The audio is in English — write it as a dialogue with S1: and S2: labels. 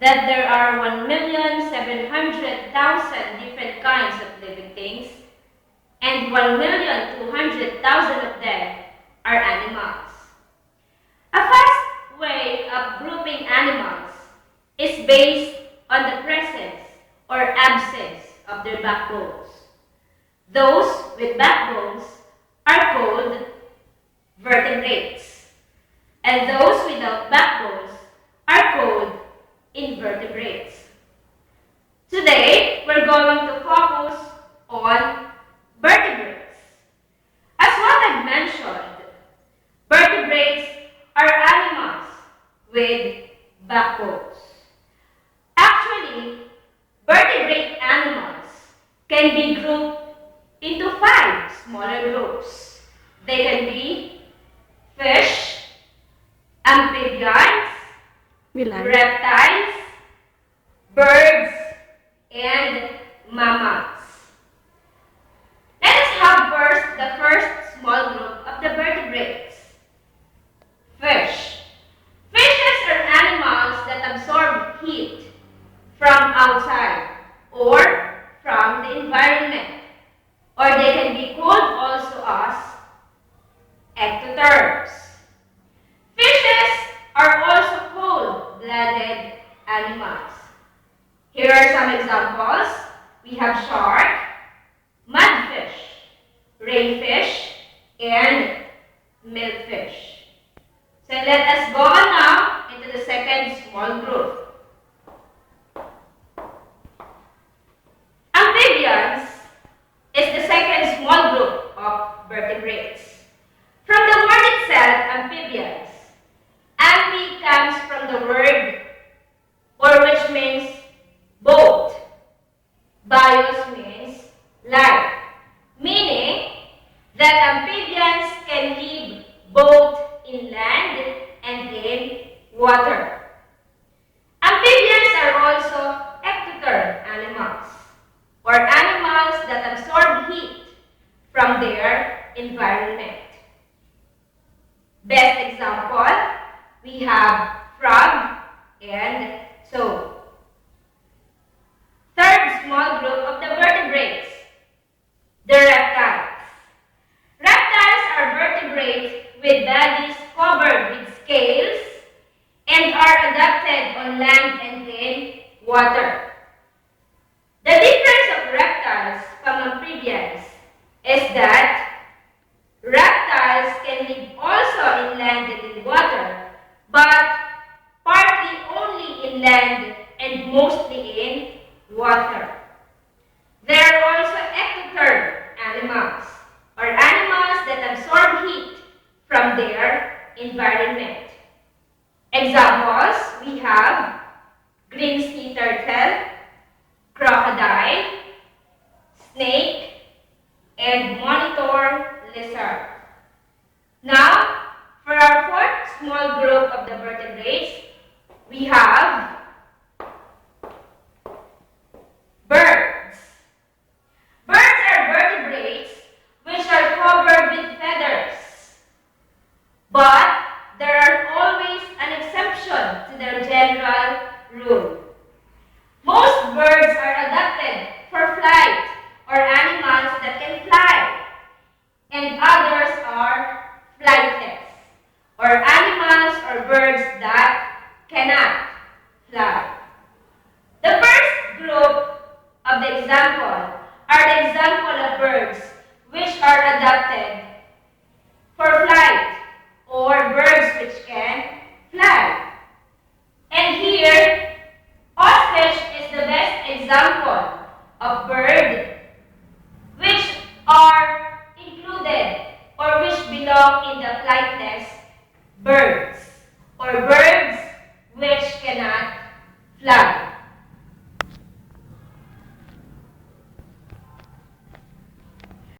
S1: that there are 1,700,000 different kinds of living things, and 1,200,000 of them are animals. A fast way of grouping animals is based on the presence or absence of their backbones. Those with backbones are called vertebrates, and those without backbones are called invertebrates. Today, we're going to focus on vertebrates. As what I've mentioned, vertebrates are animals with backbones. Actually, vertebrate animals can be grouped into 5 smaller groups. They can be fish, amphibians, reptiles, birds, and mammals. Let us have first the first small group of the vertebrates. Fish. Fishes are animals that absorb heat from outside or from the environment, or they can be called also as ectotherms. Fishes are also cold-blooded animals. Here are some examples. We have shark, mudfish, rayfish, and milkfish. So let us go on now into the second small group. Amphibians is the second small group of vertebrates. From the word itself, amphibians, amphi comes from the word or which means boat. Bios means life, meaning that amphibians can live both in land and in water. Amphibians are also ectotherm animals, or animals that absorb heat from their environment. Best example, we have frog and toad. Third small group of the vertebrates, the reptiles. Reptiles are vertebrates with bodies covered with scales and are adapted on land and in water. The difference of reptiles from amphibians is that reptiles can live also in land and in water, but partly only in land and mostly in water. They are also ectotherm animals, or animals that absorb heat from their environment. Examples, we have green sea turtle, crocodile, snake, and monitor lizard. Now, for our fourth small group of the vertebrates, we have birds. Birds are vertebrates which are covered with feathers. But there are always an exception to their general rule. Most birds are adapted for flight, or animals that can fly, and others are flightless, or animals or birds that cannot fly. The first group of the example are the example of birds which are adapted for flight, or birds which can fly. And here, ostrich is the best example of bird which are included or which belong in the flightless birds, or birds which cannot fly.